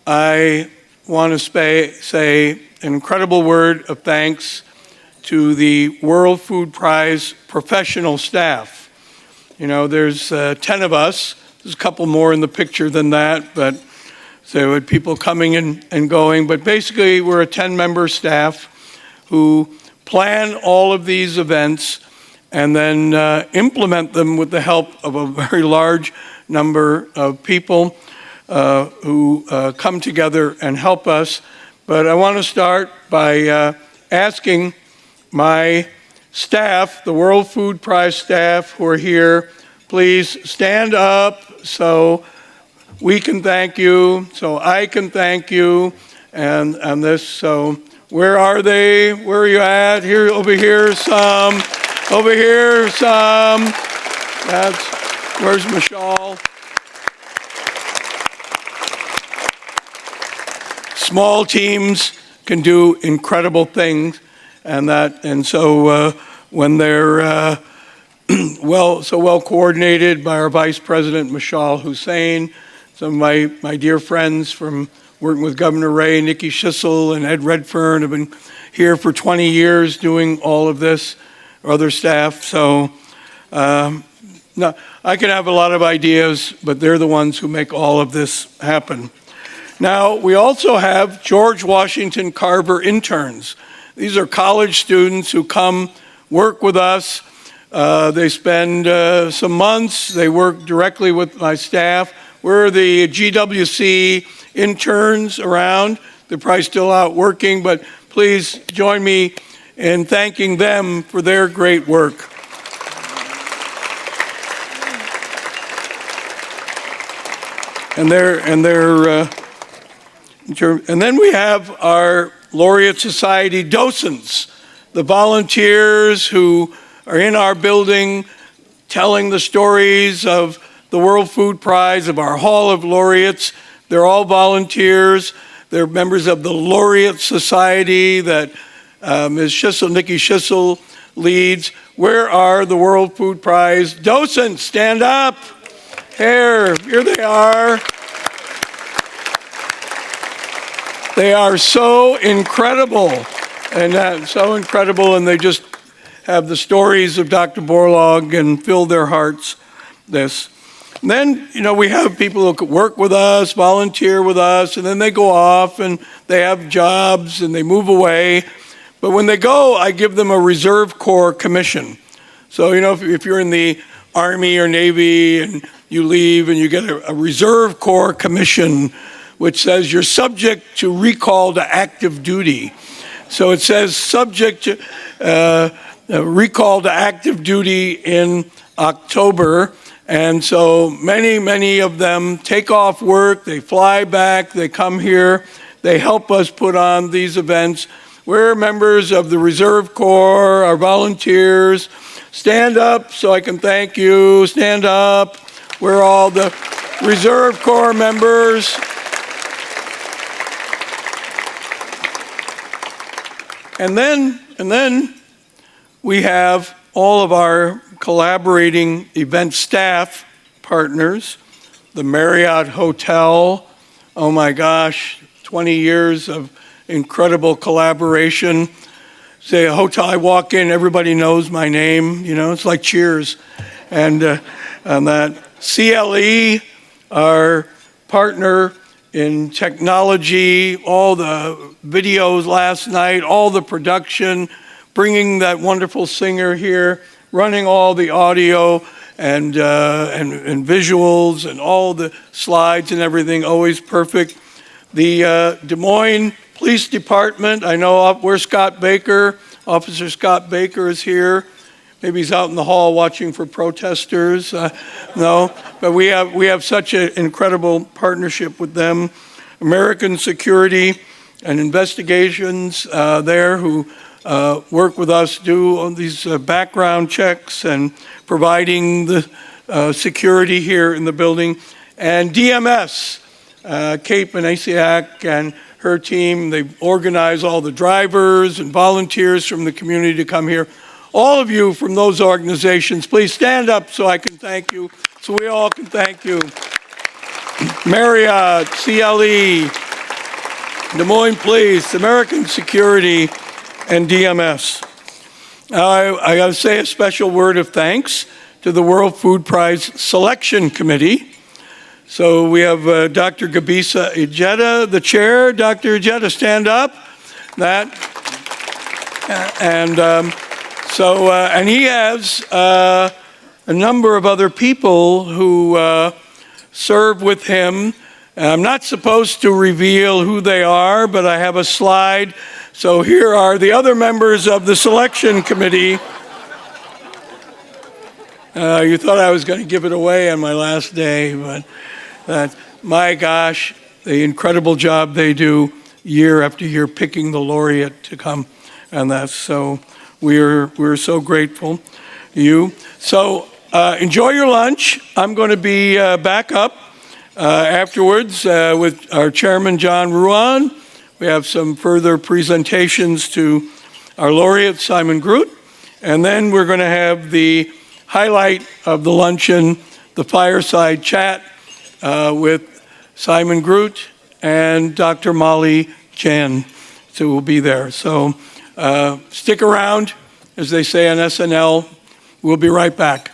I want to say an incredible word of thanks to the World Food Prize professional staff. You know, there's 10 of us. There's a couple more in the picture than that, but there were people coming and going. But basically, we're a 10-member staff who plan all of these events and then implement them with the help of a very large number of people who come together and help us. But I want to start by asking my staff, the World Food Prize staff who are here, please stand up so we can thank you, so I can thank you, and this. So where are they? Where are you at? Here, over here, some. Over here, some. Where's Michelle? Small teams can do incredible things, and so when they're so well coordinated by our Vice President Michelle Hussein, some of my dear friends from working with Governor Ray, Nikki Schissel, and Ed Redfern have been here for 20 years doing all of this, or other staff. So no, I can have a lot of ideas, but they're the ones who make all of this happen. Now, we also have George Washington Carver interns. These are college students who come work with us. They spend some months. They work directly with my staff. We're the GWC interns around. They're probably still out working, but please join me in thanking them for their great work. And then we have our Laureate Society docents, the volunteers who are in our building telling the stories of the World Food Prize, of our Hall of Laureates. They're all volunteers. They're members of the Laureate Society that Ms. Schissel, Nikki Schissel leads. Where are the World Food Prize docents? Stand up. Here they are. They are so incredible, and they just have the stories of Dr. Borlaug and fill their hearts. And then, we have people who work with us, volunteer with us, and then they go off and they have jobs and they move away. But when they go, I give them a Reserve Corps commission. So, if you're in the Army or Navy and you leave and you get a Reserve Corps commission, which says you're subject to recall to active duty. So it says subject to recall to active duty in October. And so many of them take off work, they fly back, they come here, they help us put on these events. We're members of the Reserve Corps, our volunteers. Stand up so I can thank you. Stand up. We're all the Reserve Corps members. And then we have all of our collaborating event staff partners, the Marriott Hotel. Oh my gosh, 20 years of incredible collaboration. Say a hotel, I walk in, everybody knows my name, it's like Cheers. And that CLE, our partner in technology, all the videos last night, all the production, bringing that wonderful singer here, running all the audio and visuals and all the slides and everything, always perfect. The Des Moines Police Department, I know where's Scott Baker? Officer Scott Baker is here. Maybe he's out in the hall watching for protesters. No, but we have such an incredible partnership with them. American Security and Investigations there who work with us, do all these background checks and providing the security here in the building. And DMS, Kate Benasiak and her team, they organize all the drivers and volunteers from the community to come here. All of you from those organizations, please stand up so I can thank you, so we all can thank you. Marriott, CLE, Des Moines Police, American Security, and DMS. I got to say a special word of thanks to the World Food Prize Selection Committee. So we have Dr. Gabisa Ejeta, the chair. Dr. Ejeta, stand up. And he has a number of other people who serve with him. I'm not supposed to reveal who they are, but I have a slide. So here are the other members of the selection committee. You thought I was going to give it away on my last day, but my gosh, the incredible job they do year after year picking the laureate to come. And that's so, we're so grateful to you. So enjoy your lunch. I'm going to be back up afterwards with our chairman, Jahn Ruan. We have some further presentations to our laureate, Simon Groot. And then we're going to have the highlight of the luncheon, the fireside chat with Simon Groot and Dr. Molly Jahn. So we'll be there. So stick around, as they say on SNL. We'll be right back.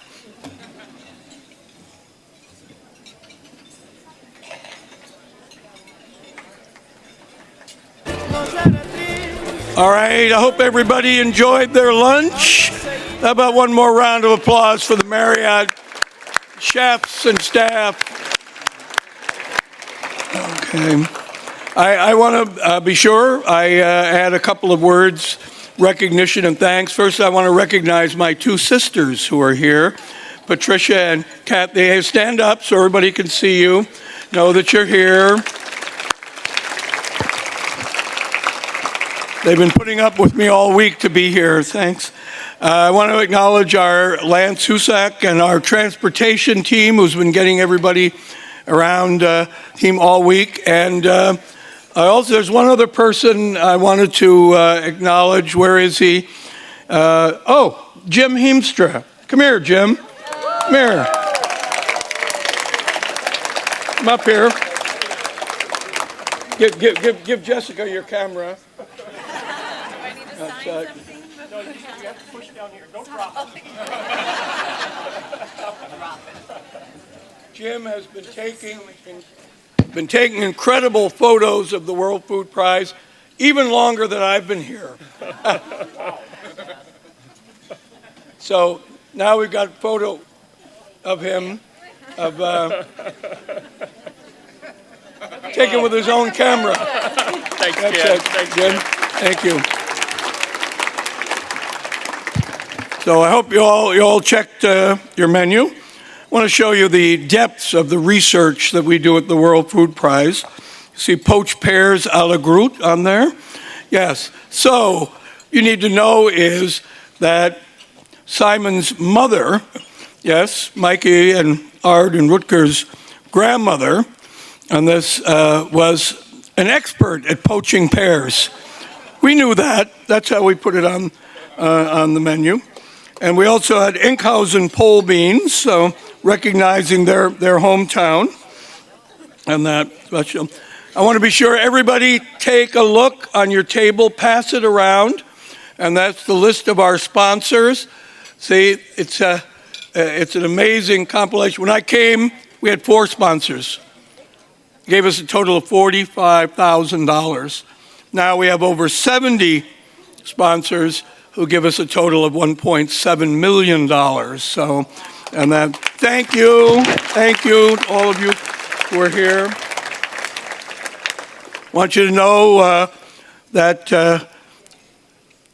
All right, I hope everybody enjoyed their lunch. How about one more round of applause for the Marriott chefs and staff? Okay. I want to be sure I add a couple of words, recognition and thanks. First, I want to recognize my two sisters who are here, Patricia and Kat. They stand up so everybody can see you, know that you're here. They've been putting up with me all week to be here. Thanks. I want to acknowledge our Lance Husak and our transportation team who's been getting everybody around team all week. And also, there's one other person I wanted to acknowledge. Where is he? Jim Heemstra. Come here, Jim. Come here. Come up here. Give Jessica your camera. Do I need to sign something? No, you have to push down here. Don't drop it. Jim has been taking incredible photos of the World Food Prize, even longer than I've been here. So now we've got a photo of him, taken with his own camera. Thanks, Jim. Thank you. So I hope you all checked your menu. I want to show you the depths of the research that we do at the World Food Prize. You see poached pears a la Groot on there? Yes. So you need to know is that Simon's mother, yes, Mikey and Ard and Rutger's grandmother, and this was an expert at poaching pears. We knew that. That's how we put it on the menu. And we also had Inkhausen pole beans, so recognizing their hometown and that special. I want to be sure everybody take a look on your table, pass it around, and that's the list of our sponsors. See, it's an amazing compilation. When I came, we had 4 sponsors. Gave us a total of $45,000. Now we have over 70 sponsors who give us a total of $1.7 million. So, and that, thank you, all of you who are here. I want you to know that Dr.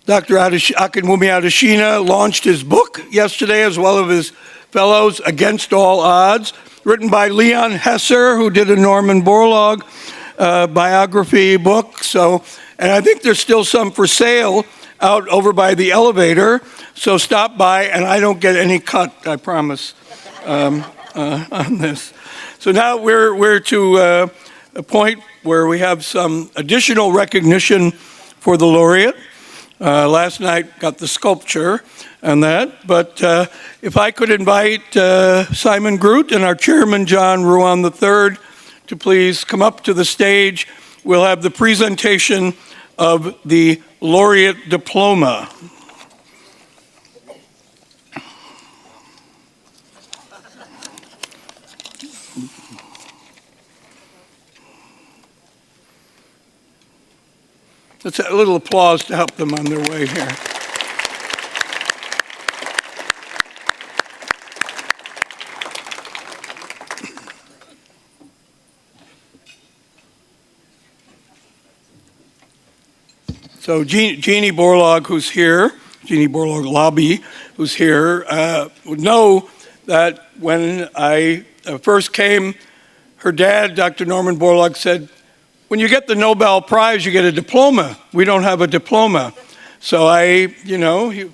Akinwumi Adesina launched his book yesterday, as well as his fellows, Against All Odds, written by Leon Hesser, who did a Norman Borlaug biography book. So, and I think there's still some for sale out over by the elevator. So stop by, and I don't get any cut, I promise, on this. So now we're to a point where we have some additional recognition for the laureate. Last night got the sculpture and that, but if I could invite Simon Groot and our chairman, Jahn Ruan III, to please come up to the stage. we'll have the presentation of the Laureate Diploma. Let's have a little applause to help them on their way here. So Jeannie Borlaug, who's here, Jeannie Borlaug Lobby, who's here, would know that when I first came, her dad, Dr. Norman Borlaug, said, when you get the Nobel Prize, you get a diploma. We don't have a diploma. So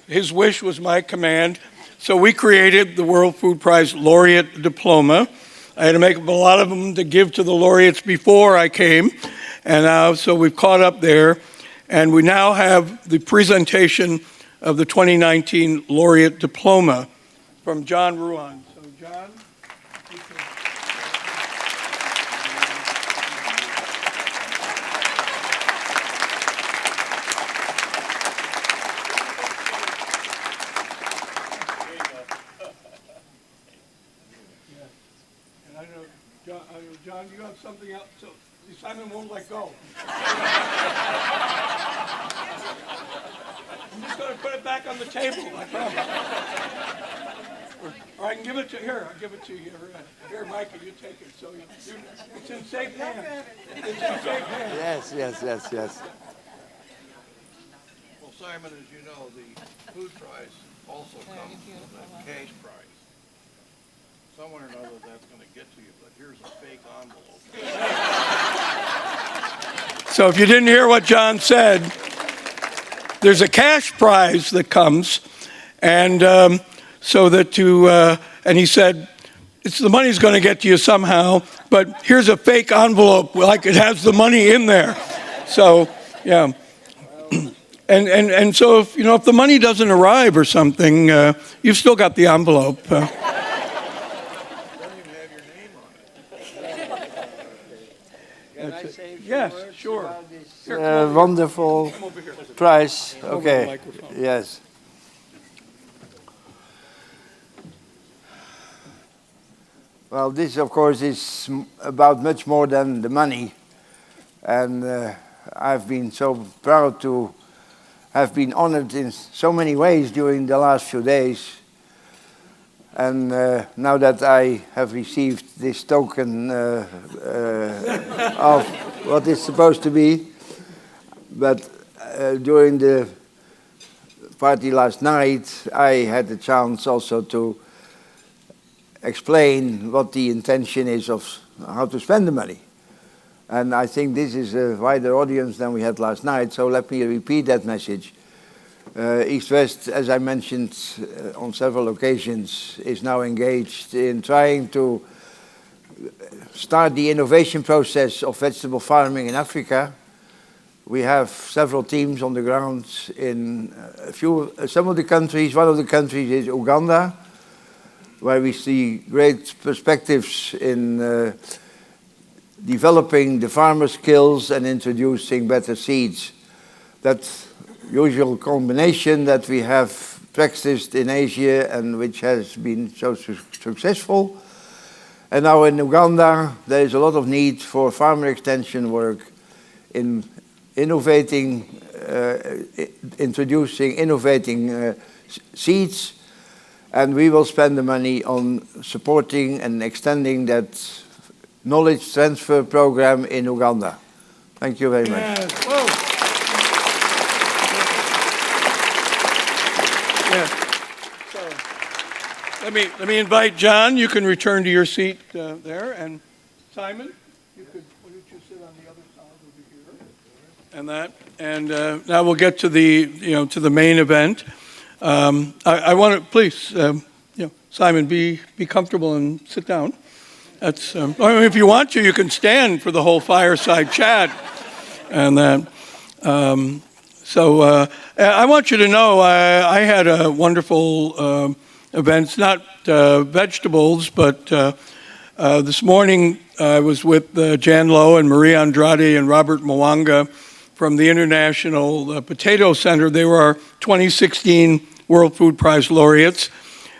his wish was my command. So we created the World Food Prize Laureate Diploma. I had to make up a lot of them to give to the laureates before I came. And so we've caught up there. And we now have the presentation of the 2019 Laureate Diploma from Jahn Ruan. So Jahn, you can... And I know, John, you have something else, so Simon won't let go. I'm just going to put it back on the table, I promise. Or I can give it to, here, I'll give it to you. Here, Micah, you take it. So it's in safe hands. It's in safe hands. Yes. Well, Simon, as you know, the food prize also comes with a cash prize. Somewhere or another that's going to get to you, but here's a fake envelope. So if you didn't hear what John said, there's a cash prize that comes, and so that and he said, the money's going to get to you somehow, but here's a fake envelope, like it has the money in there. So, yeah. And so if the money doesn't arrive or something, you've still got the envelope. Can I say a few Yes, words sure. about this Here, come over here. wonderful Come over here. prize? Over the Okay. microphone. Yes. Well, this, of course, is about much more than the money. And I've been so proud to have been honored in so many ways during the last few days. And now that I have received this token of what it's supposed to be, but during the party last night, I had the chance also to explain what the intention is of how to spend the money. And I think this is a wider audience than we had last night, so let me repeat that message. East-West, as I mentioned on several occasions, is now engaged in trying to start the innovation process of vegetable farming in Africa. We have several teams on the ground in some of the countries. One of the countries is Uganda, where we see great perspectives in developing the farmer skills and introducing better seeds. That's usual combination that we have practiced in Asia and which has been so successful. And now in Uganda, there is a lot of need for farmer extension work in innovating, introducing innovating seeds. And we will spend the money on supporting and extending that knowledge transfer program in Uganda. Thank you very much. Yes. Whoa. Yes. So let me invite John. You can return to your seat there, and Simon, why don't you sit on the other side over here, and that, and now we'll get to the main event. I want to please, Simon, be comfortable and sit down. That's if you want to, you can stand for the whole fireside chat, and that. So I want you to know I had a wonderful events, not vegetables, but this morning I was with Jan Lowe and Maria Andrade and Robert Mwanga from the International Potato Center. They were our 2016 World Food Prize laureates,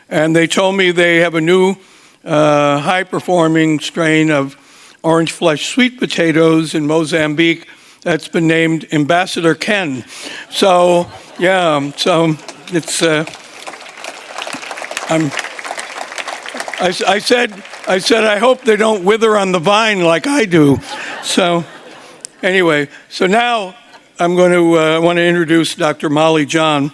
and they told me they have a new high-performing strain of orange flesh sweet potatoes in Mozambique that's been named Ambassador Ken. So, yeah, so it's, I said, I hope they don't wither on the vine like I do. So, anyway, so now I want to introduce Dr. Molly Jahn.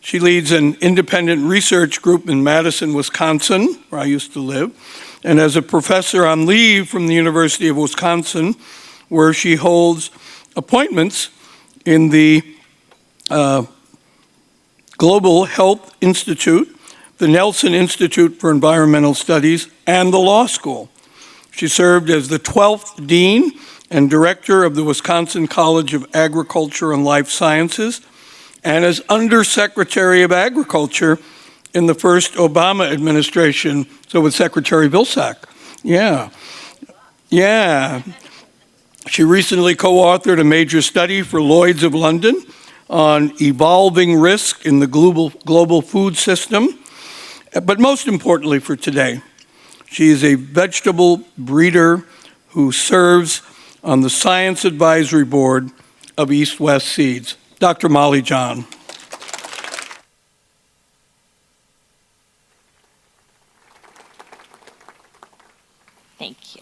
She leads an independent research group in Madison, Wisconsin, where I used to live, and as a professor on leave from the University of Wisconsin, where she holds appointments in the Global Health Institute, the Nelson Institute for Environmental Studies, and the law school. She served as the 12th Dean and Director of the Wisconsin College of Agriculture and Life Sciences, and as Undersecretary of Agriculture in the first Obama administration, so with Secretary Vilsack. Yeah. She recently co-authored a major study for Lloyd's of London on evolving risk in the global food system. But most importantly for today, she is a vegetable breeder who serves on the Science Advisory Board of East West Seeds. Dr. Molly Jahn. Thank you.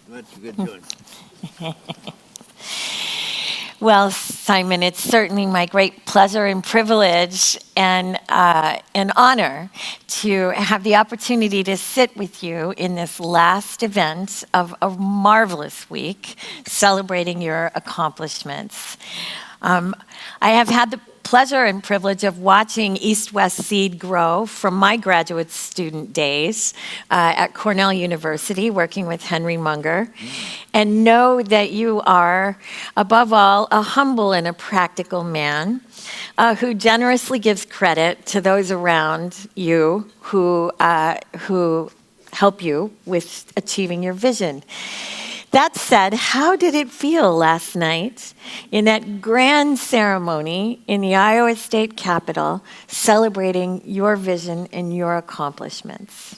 That's a good job. Well, Simon, it's certainly my great pleasure and privilege and an honor to have the opportunity to sit with you in this last event of a marvelous week celebrating your accomplishments. I have had the pleasure and privilege of watching East West Seed grow from my graduate student days at Cornell University, working with Henry Munger, and know that you are, above all, a humble and a practical man who generously gives credit to those around you who help you with achieving your vision. That said, how did it feel last night in that grand ceremony in the Iowa State Capitol celebrating your vision and your accomplishments?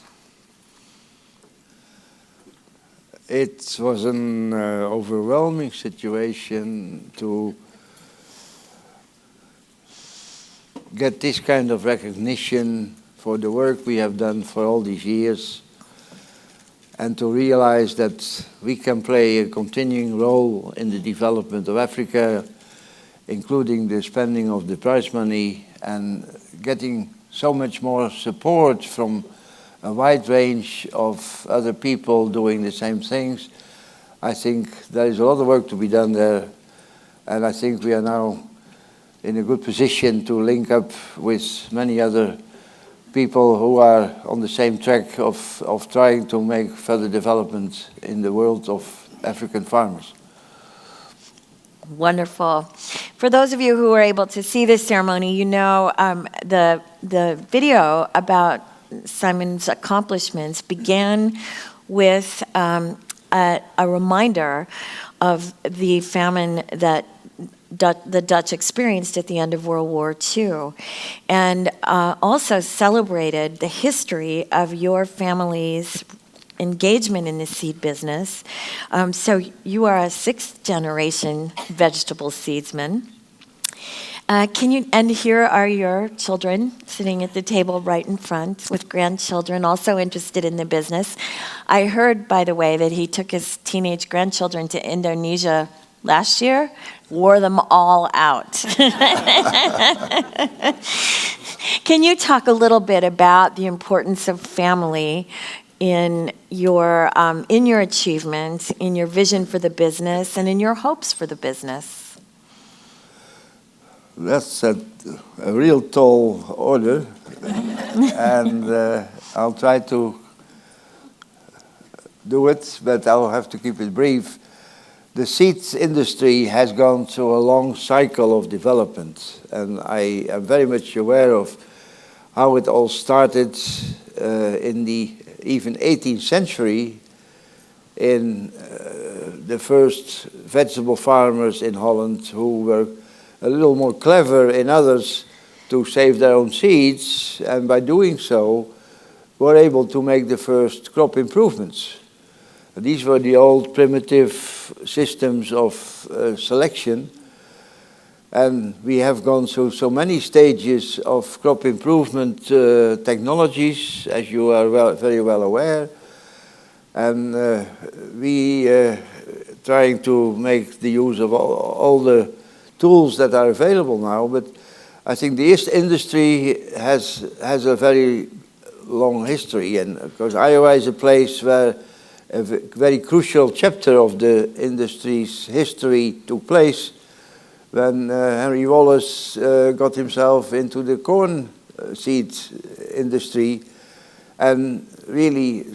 It was an overwhelming situation to get this kind of recognition for the work we have done for all these years, and to realize that we can play a continuing role in the development of Africa, including the spending of the prize money and getting so much more support from a wide range of other people doing the same things. I think there is a lot of work to be done there, and I think we are now in a good position to link up with many other people who are on the same track of trying to make further development in the world of African farmers. Wonderful. For those of you who were able to see this ceremony, you know the video about Simon's accomplishments began with a reminder of the famine that the Dutch experienced at the end of World War II, and also celebrated the history of your family's engagement in the seed business. So you are a sixth-generation vegetable seedsman. And here are your children sitting at the table right in front with grandchildren also interested in the business. I heard, by the way, that he took his teenage grandchildren to Indonesia last year, wore them all out. Can you talk a little bit about the importance of family in your achievement, in your vision for the business, and in your hopes for the business? That's a real tall order, and I'll try to do it, but I'll have to keep it brief. The seeds industry has gone through a long cycle of development, and I am very much aware of how it all started in the even 18th century in the first vegetable farmers in Holland who were a little more clever in others to save their own seeds, and by doing so were able to make the first crop improvements. These were the old primitive systems of selection, and we have gone through so many stages of crop improvement technologies, as you are very well aware, and we trying to make the use of all the tools that are available now. But I think the yeast industry has a very long history, and because Iowa is a place where a very crucial chapter of the industry's history took place when Henry Wallace got himself into the corn seed industry and really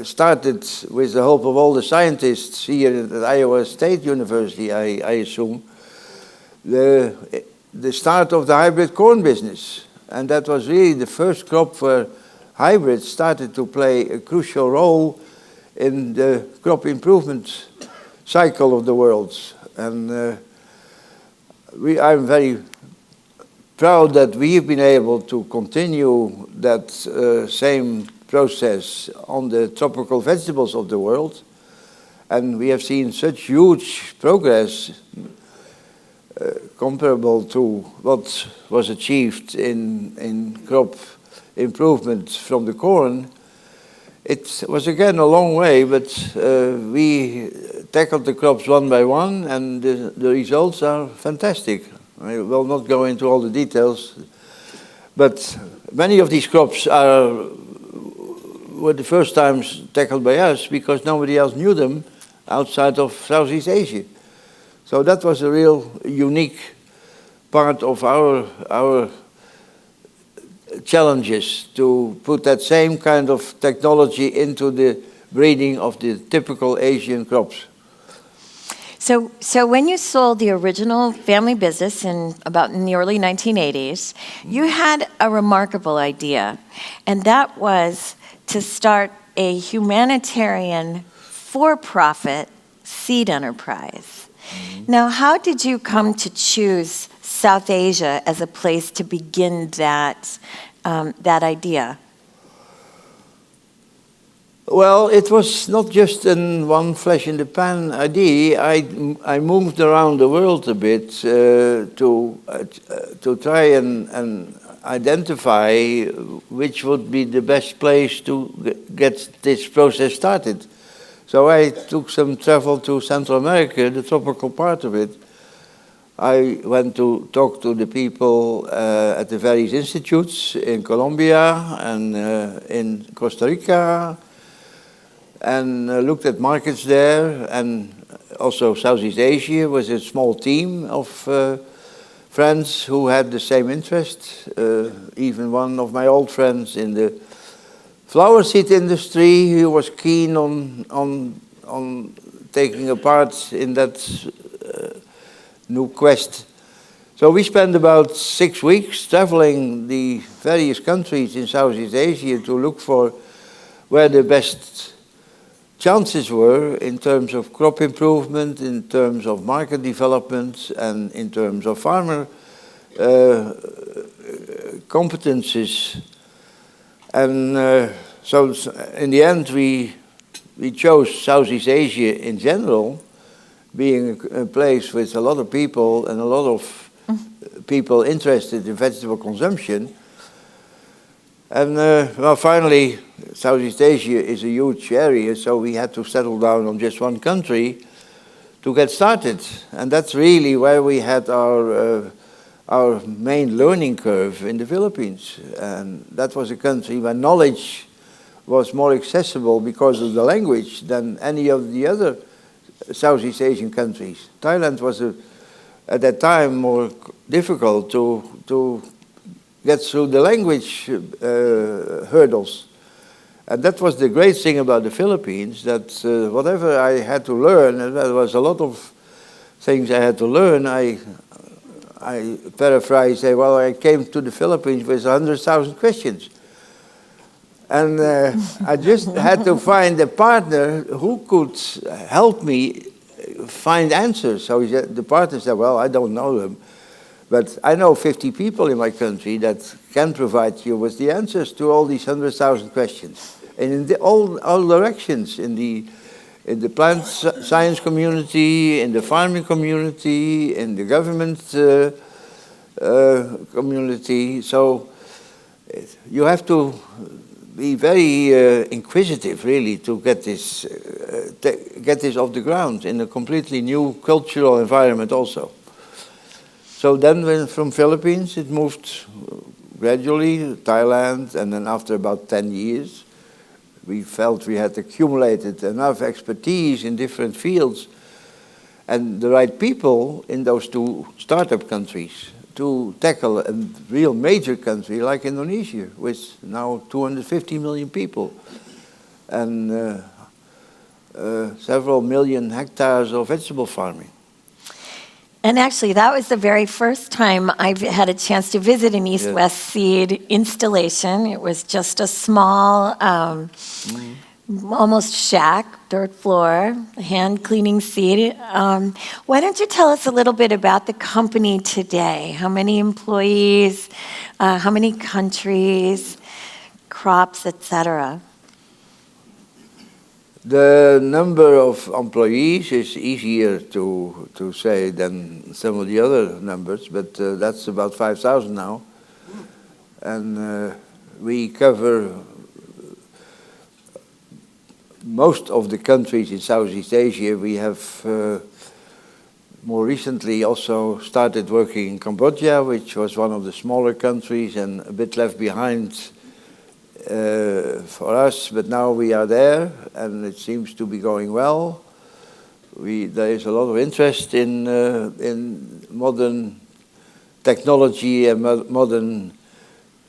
started, with the help of all the scientists here at Iowa State University, I assume, the start of the hybrid corn business. And that was really the first crop where hybrids started to play a crucial role in the crop improvement cycle of the world. And I'm very proud that we've been able to continue that same process on the tropical vegetables of the world. And we have seen such huge progress comparable to what was achieved in crop improvement from the corn. It was again a long way, but we tackled the crops one by one, and the results are fantastic. I will not go into all the details, but many of these crops were the first times tackled by us because nobody else knew them outside of Southeast Asia. So that was a real unique part of our challenges, to put that same kind of technology into the breeding of the typical Asian crops. So when you sold the original family business in the early 1980s, you had a remarkable idea, and that was to start a humanitarian for-profit seed enterprise. Now, how did you come to choose South Asia as a place to begin that idea? Well, it was not just in one flash in the pan idea. I moved around the world a bit to try and identify which would be the best place to get this process started. So I took some travel to Central America, the tropical part of it. I went to talk to the people at the various institutes in Colombia and in Costa Rica, and looked at markets there, and also Southeast Asia with a small team of friends who had the same interest. Even one of my old friends in the flower seed industry who was keen on taking a part in that new quest. So we spent about 6 weeks traveling the various countries in Southeast Asia to look for where the best chances were in terms of crop improvement, in terms of market development, and in terms of farmer competencies. And so in the end we chose Southeast Asia in general, being a place with a lot of people and a lot of people interested in vegetable consumption. And well, finally, Southeast Asia is a huge area, so we had to settle down on just one country to get started. And that's really where we had our main learning curve, in the Philippines. And that was a country where knowledge was more accessible because of the language than any of the other Southeast Asian countries. Thailand was at that time more difficult to get through the language hurdles. And that was the great thing about the Philippines, that whatever I had to learn, and there was a lot of things I had to learn, I I paraphrase, say, well, I came to the Philippines with 100,000 questions. And I just had to find a partner who could help me find answers. So the partner said, well, I don't know them, but I know 50 people in my country that can provide you with the answers to all these 100,000 questions. And in all directions, in the plant science community, in the farming community, in the government community. So you have to be very inquisitive, really, to get this off the ground in a completely new cultural environment also. So then from Philippines, it moved gradually to Thailand, and then after about 10 years, we felt we had accumulated enough expertise in different fields and the right people in those two startup countries to tackle a real major country like Indonesia, with now 250 million people and several million hectares of vegetable farming. And actually, that was the very first time I've had a chance to visit an East-West seed installation. It was just a small, almost shack, third floor, hand-cleaning seed. Why don't you tell us a little bit about the company today? How many employees, how many countries, crops, etc.? The number of employees is easier to say than some of the other numbers, but that's about 5,000 now. And we cover most of the countries in Southeast Asia. We have more recently also started working in Cambodia, which was one of the smaller countries and a bit left behind for us, but now we are there, and it seems to be going well. There is a lot of interest in modern technology and modern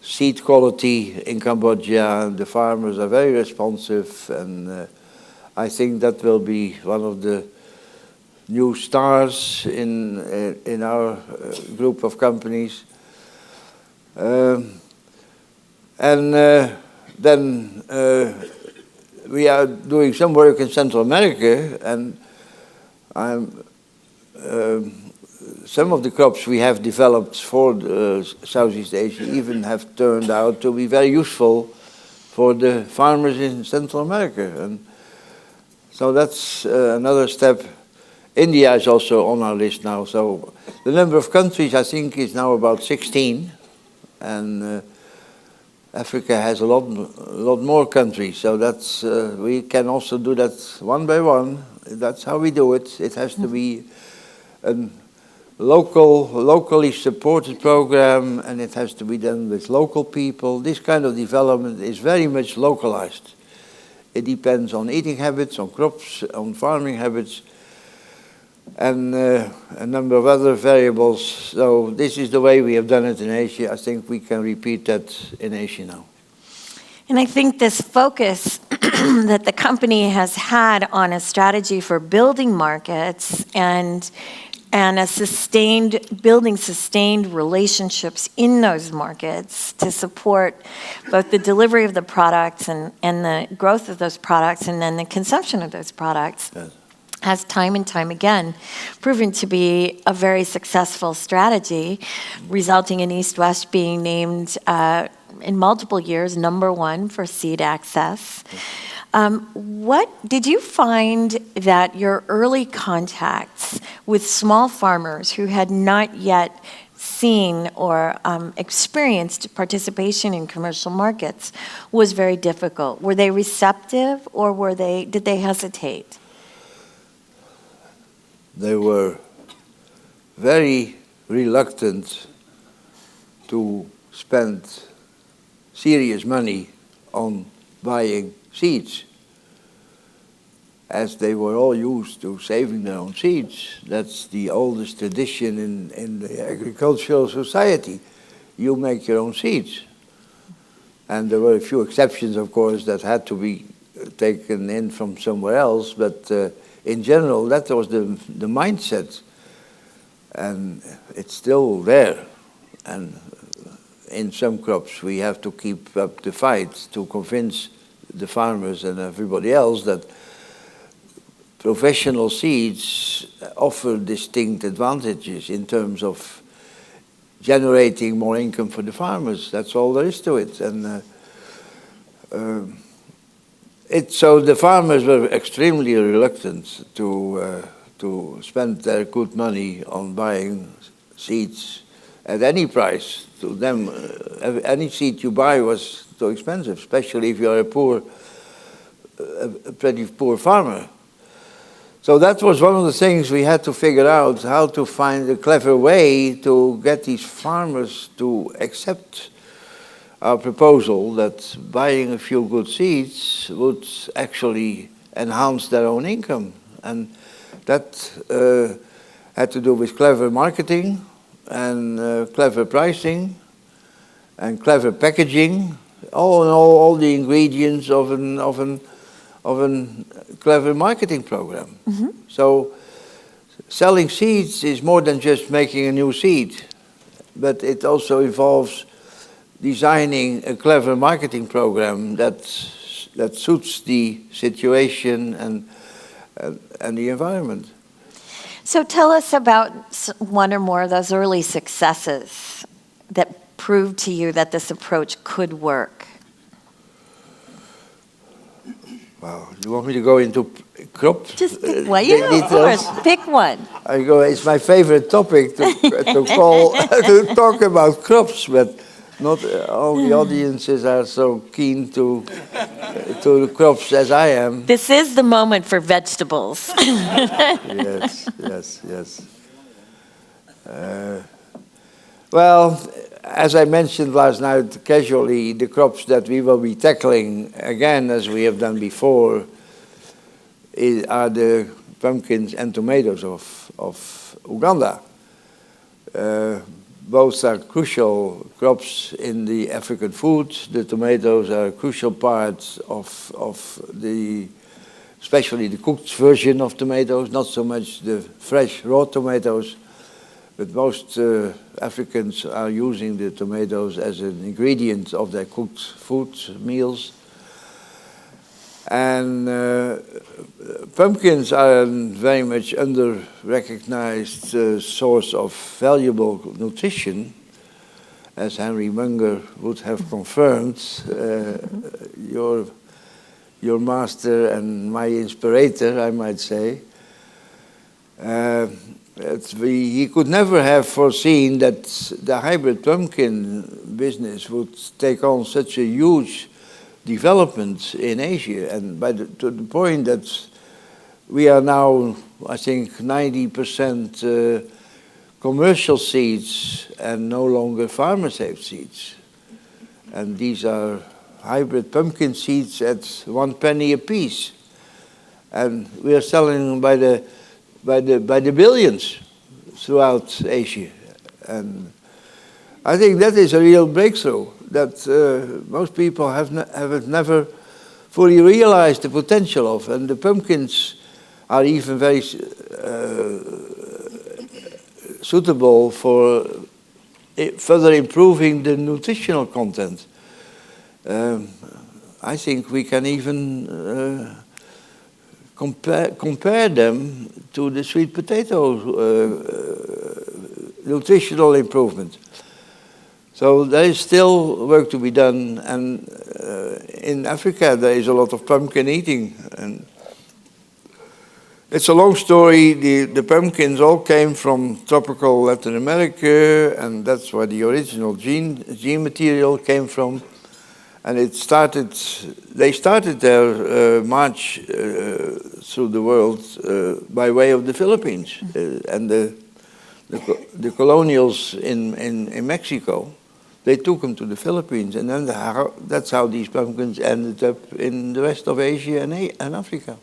seed quality in Cambodia, and the farmers are very responsive, and I think that will be one of the new stars in our group of companies. Then we are doing some work in Central America, and some of the crops we have developed for Southeast Asia even have turned out to be very useful for the farmers in Central America. And so that's another step. India is also on our list now. So the number of countries, I think, is now about 16, and Africa has a lot more countries, so that's we can also do that one by one. That's how we do it. It has to be a locally supported program, and it has to be done with local people. This kind of development is very much localized. It depends on eating habits, on crops, on farming habits, and a number of other variables. So this is the way we have done it in Asia. I think we can repeat that in Asia now. And I think this focus that the company has had on a strategy for building markets and building sustained relationships in those markets to support both the delivery of the products and the growth of those products and then the consumption of those products. Yes. Has time and time again proven to be a very successful strategy, resulting in East-West being named in multiple years #1 for seed access. What did you find that your early contacts with small farmers who had not yet seen or experienced participation in commercial markets was very difficult? Were they receptive, or did they hesitate? They were very reluctant to spend serious money on buying seeds, as they were all used to saving their own seeds. That's the oldest tradition in the agricultural society. You make your own seeds. And there were a few exceptions, of course, that had to be taken in from somewhere else, but in general, that was the mindset. And it's still there. And in some crops, we have to keep up the fight to convince the farmers and everybody else that professional seeds offer distinct advantages in terms of generating more income for the farmers. That's all there is to it. And so the farmers were extremely reluctant to spend their good money on buying seeds at any price. To them, any seed you buy was too expensive, especially if you're a pretty poor farmer. So that was one of the things we had to figure out, how to find a clever way to get these farmers to accept our proposal that buying a few good seeds would actually enhance their own income. And that had to do with clever marketing and clever pricing and clever packaging, all the ingredients of a clever marketing program. Mm-hmm. So selling seeds is more than just making a new seed, but it also involves designing a clever marketing program that suits the situation and the environment. So tell us about one or more of those early successes that proved to you that this approach could work. Wow, you want me to go into crop? Just pick one. Yeah, of course. Pick one. It's my favorite topic to call to talk about crops, but not all the audiences are so keen to crops as I am. This is the moment for vegetables. Yes. Well, as I mentioned last night casually, the crops that we will be tackling again, as we have done before, are the pumpkins and tomatoes of Uganda. Both are crucial crops in the African food. The tomatoes are a crucial part of especially the cooked version of tomatoes, not so much the fresh raw tomatoes, but most Africans are using the tomatoes as an ingredient of their cooked food meals. And pumpkins are a very much under-recognized source of valuable nutrition, as Henry Munger would have confirmed, your master and my inspirator, I might say. He could never have foreseen that the hybrid pumpkin business would take on such a huge development in Asia, and to the point that we are now, I think, 90% commercial seeds and no longer farmer-saved seeds. And these are hybrid pumpkin seeds at 1 penny a piece, and we are selling them by the billions throughout Asia. And I think that is a real breakthrough that most people have never fully realized the potential of. And the pumpkins are even very suitable for further improving the nutritional content. I think we can even compare them to the sweet potato nutritional improvement. So there is still work to be done, and in Africa there is a lot of pumpkin eating. And it's a long story. The pumpkins all came from tropical Latin America, and that's where the original gene material came from. And they started their march through the world by way of the Philippines, and the colonials in Mexico. They took them to the Philippines, and then that's how these pumpkins ended up in the rest of Asia and Africa.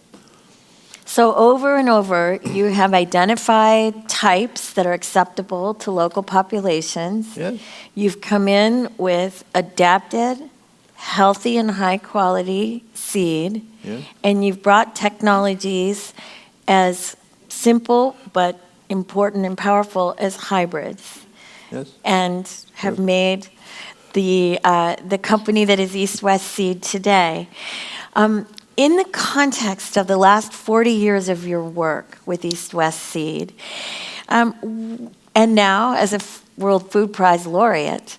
So over and over, you have identified types that are acceptable to local populations. Yes. You've come in with adapted, healthy and high quality seed, Yes. and you've brought technologies as simple but important and powerful as hybrids, Yes. and have made the company that is East West Seed today. In the context of the last 40 years of your work with East West Seed, and now as a World Food Prize laureate,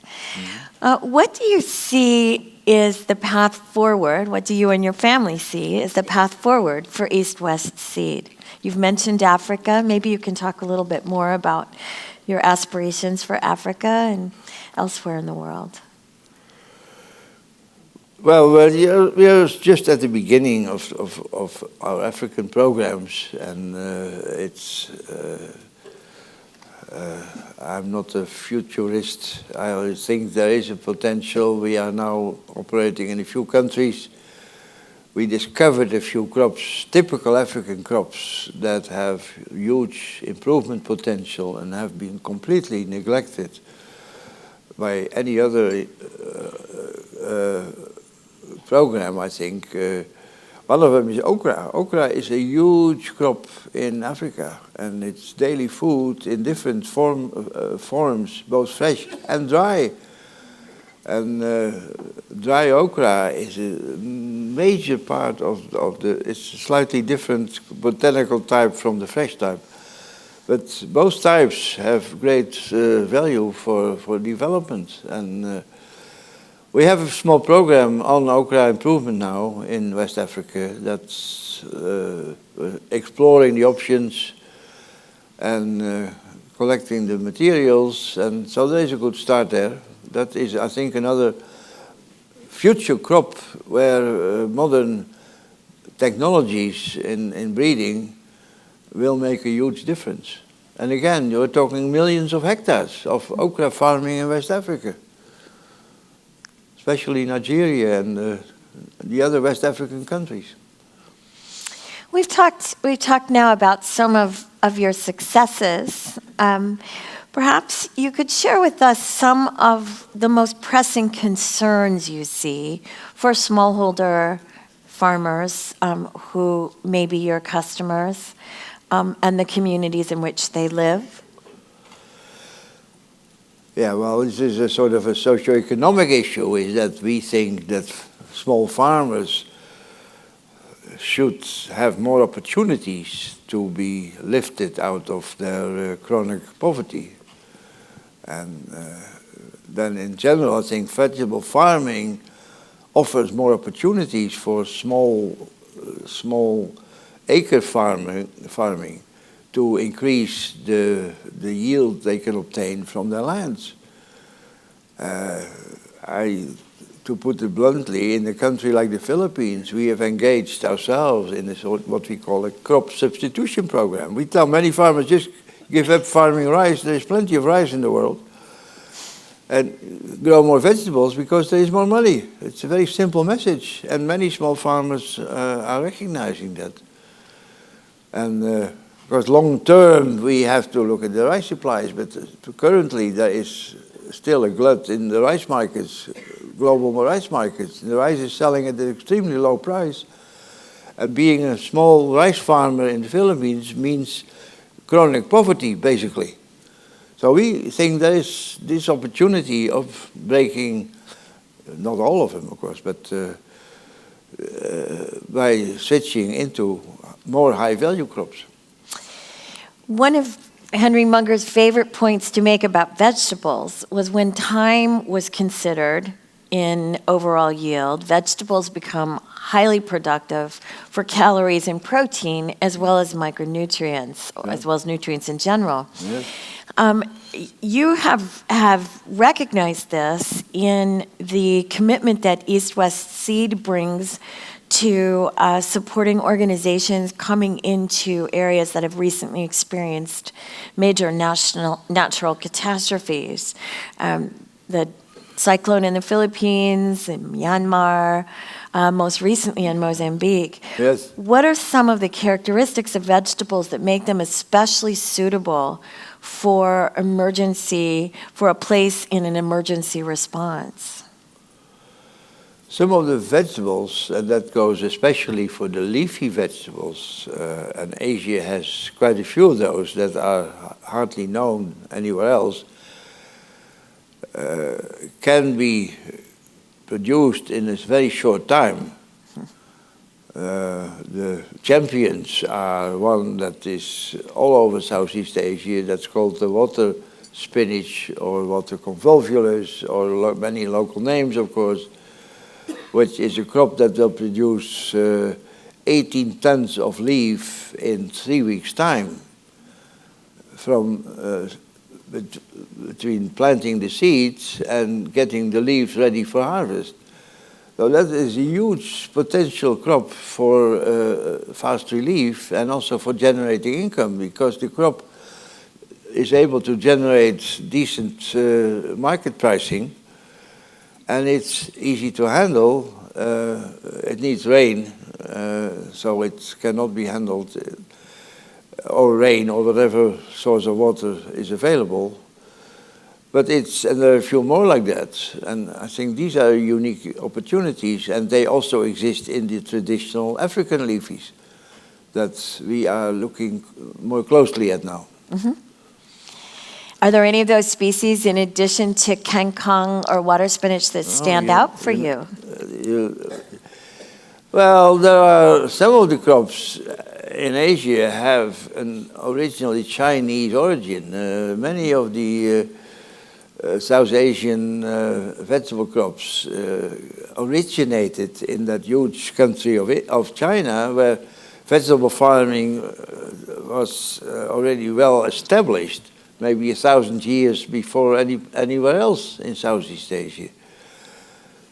what do you see is the path forward? What do you and your family see is the path forward for East West Seed? You've mentioned Africa. Maybe you can talk a little bit more about your aspirations for Africa and elsewhere in the world. Well, we are just at the beginning of our African programs, and I'm not a futurist. I think there is a potential. We are now operating in a few countries. We discovered a few crops, typical African crops, that have huge improvement potential and have been completely neglected by any other program, I think. One of them is okra. Okra is a huge crop in Africa, and it's daily food in different forms, both fresh and dry. And dry okra is a major part of it's a slightly different botanical type from the fresh type. But both types have great value for development. And we have a small program on okra improvement now in West Africa that's exploring the options and collecting the materials. And so there is a good start there. That is, I think, another future crop where modern technologies in breeding will make a huge difference. And again, you're talking millions of hectares of okra farming in West Africa, especially Nigeria and the other West African countries. We've talked now about some of your successes. Perhaps you could share with us some of the most pressing concerns you see for smallholder farmers who may be your customers and the communities in which they live. Yeah, well, this is a sort of a socio-economic issue, is that we think that small farmers should have more opportunities to be lifted out of their chronic poverty. And then in general, I think vegetable farming offers more opportunities for small acre farming to increase the yield they can obtain from their lands. To put it bluntly, in a country like the Philippines, we have engaged ourselves in this, what we call a crop substitution program. We tell many farmers, just give up farming rice. There's plenty of rice in the world. And grow more vegetables because there is more money. It's a very simple message. And many small farmers are recognizing that. And because long term, we have to look at the rice supplies. But currently, there is still a glut in the rice markets, global rice markets. The rice is selling at an extremely low price. And being a small rice farmer in the Philippines means chronic poverty, basically. So we think there is this opportunity of breaking, not all of them, of course, but by switching into more high-value crops. One of Henry Munger's favorite points to make about vegetables was when time was considered in overall yield, vegetables become highly productive for calories and protein, as well as micronutrients, as well as nutrients in general. Yes. You have recognized this in the commitment that East West Seed brings to supporting organizations coming into areas that have recently experienced major natural catastrophes. The cyclone in the Philippines, in Myanmar, most recently in Mozambique. Yes. What are some of the characteristics of vegetables that make them especially suitable for a place in an emergency response? Some of the vegetables, and that goes especially for the leafy vegetables, and Asia has quite a few of those that are hardly known anywhere else, can be produced in a very short time. The champions are one that is all over Southeast Asia, that's called the water spinach or water convolvulus, or many local names, of course, which is a crop that will produce 18 tons of leaf in 3 weeks' time from between planting the seeds and getting the leaves ready for harvest. So that is a huge potential crop for fast relief and also for generating income, because the crop is able to generate decent market pricing, and it's easy to handle. It needs rain, so it cannot be handled, or rain, or whatever source of water is available. But and there are a few more like that, and I think these are unique opportunities, and they also exist in the traditional African leafies that we are looking more closely at now. Mm-hmm. Are there any of those species, in addition to kangkong or water spinach, that stand out for you? Well, there are some of the crops in Asia have an originally Chinese origin. Many of the South Asian vegetable crops originated in that huge country of China, where vegetable farming was already well established, maybe 1,000 years before anywhere else in Southeast Asia.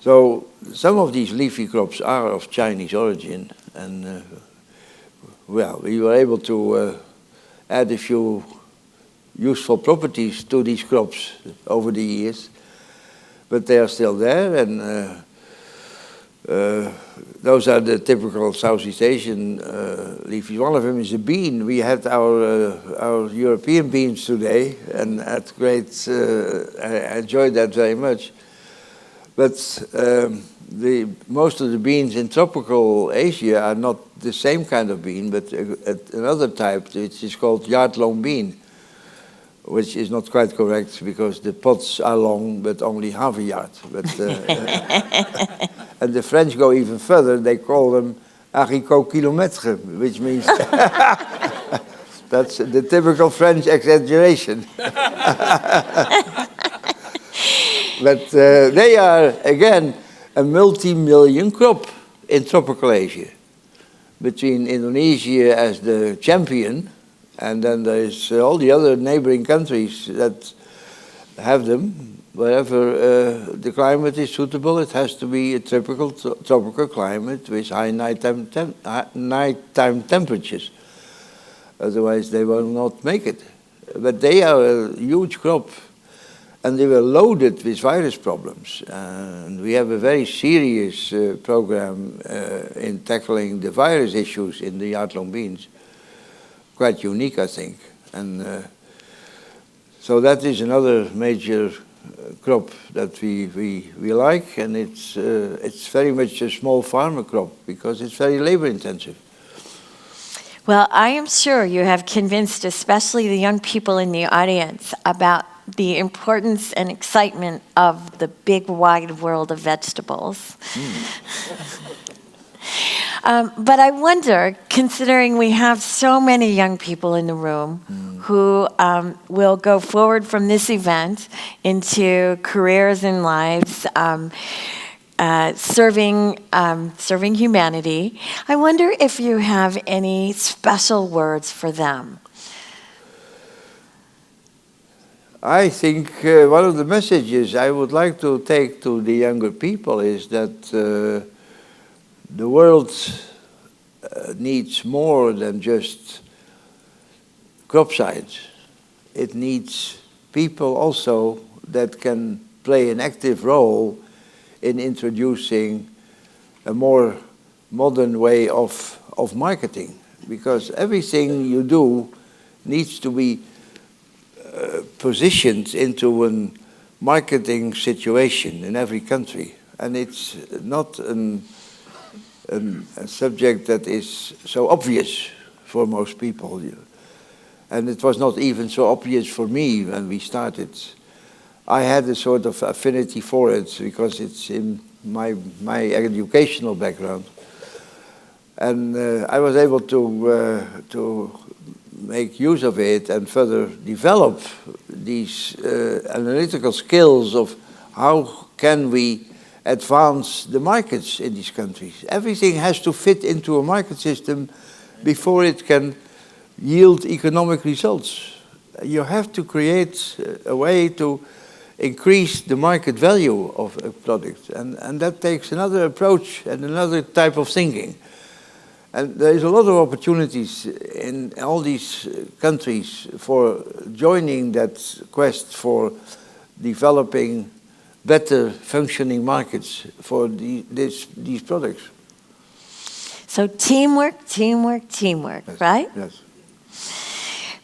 So some of these leafy crops are of Chinese origin, and well, we were able to add a few useful properties to these crops over the years, but they are still there, and those are the typical Southeast Asian leafies. One of them is a bean. We had our European beans today, and at great, I enjoyed that very much. But most of the beans in tropical Asia are not the same kind of bean, but another type, which is called yard-long bean, which is not quite correct because the pods are long, but only half a yard. But, and the French go even further. They call them haricots kilomètres, which means that's the typical French exaggeration. But they are, again, a multi-million crop in tropical Asia, between Indonesia as the champion, and then there's all the other neighboring countries that have them. Wherever the climate is suitable, it has to be a tropical climate with high nighttime temperatures. Otherwise, they will not make it. But they are a huge crop, and they were loaded with virus problems. And we have a very serious program in tackling the virus issues in the yard-long beans. Quite unique, I think. And so that is another major crop that we like, and it's very much a small farmer crop because it's very labor intensive. Well, I am sure you have convinced especially the young people in the audience about the importance and excitement of the big wide world of vegetables. But I wonder, considering we have so many young people in the room who will go forward from this event into careers and lives, serving humanity, I wonder if you have any special words for them. I think one of the messages I would like to take to the younger people is that the world needs more than just crop science. It needs people also that can play an active role in introducing a more modern way of marketing, because everything you do needs to be positioned into a marketing situation in every country. And it's not a subject that is so obvious for most people. And it was not even so obvious for me when we started. I had a sort of affinity for it because it's in my educational background. And I was able to make use of it and further develop these analytical skills of how can we advance the markets in these countries. Everything has to fit into a market system before it can yield economic results. You have to create a way to increase the market value of a product, and that takes another approach and another type of thinking. And there is a lot of opportunities in all these countries for joining that quest for developing better functioning markets for these products. So teamwork, teamwork, teamwork, Yes. right? Yes.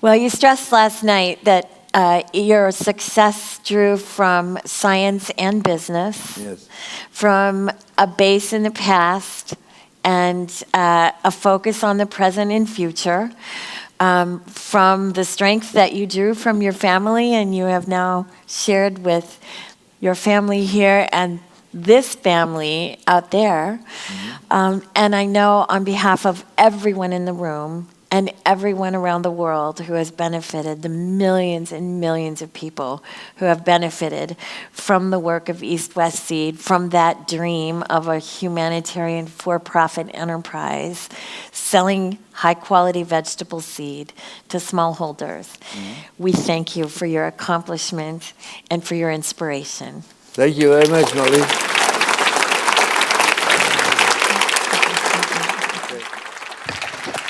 Well, you stressed last night that your success drew from science and business, Yes. from a base in the past and a focus on the present and future, from the strength that you drew from your family and you have now shared with your family here and this family out there. And I know on behalf of everyone in the room and everyone around the world who has benefited, the millions and millions of people who have benefited from the work of East West Seed, from that dream of a humanitarian for-profit enterprise selling high-quality vegetable seed to smallholders. We thank you for your accomplishment and for your inspiration. Thank you very much, Molly.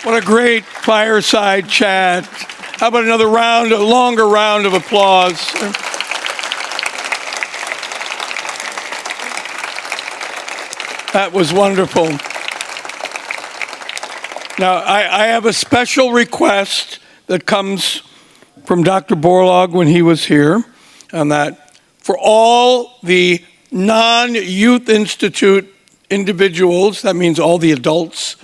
What a great fireside chat. How about another round, a longer round of applause? That was wonderful. Now, I have a special request that comes from Dr. Borlaug when he was here, and that for all the non-Youth Institute individuals, that means all the adults,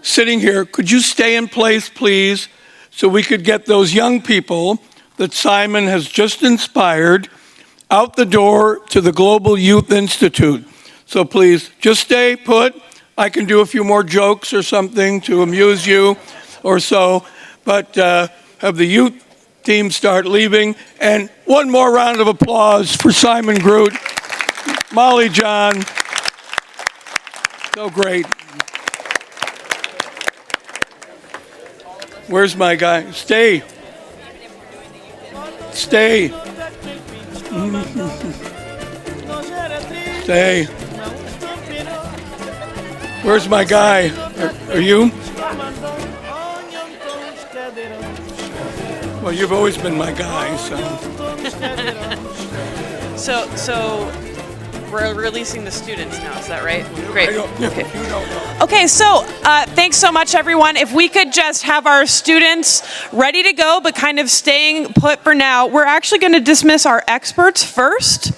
sitting here, could you stay in place, please, so we could get those young people that Simon has just inspired out the door to the Global Youth Institute. So please, just stay put. I can do a few more jokes or something to amuse you or so, but have the youth team start leaving. And one more round of applause for Simon Groot, Molly Jahn. So great. Where's my guy? Stay. Stay. Stay. Where's my guy? Are you? Well, you've always been my guy, so. So we're releasing the students now, is that right? Great. Okay. You don't know. Okay, so thanks so much, everyone. If we could just have our students ready to go, but kind of staying put for now, we're actually going to dismiss our experts first.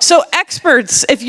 So experts, if you're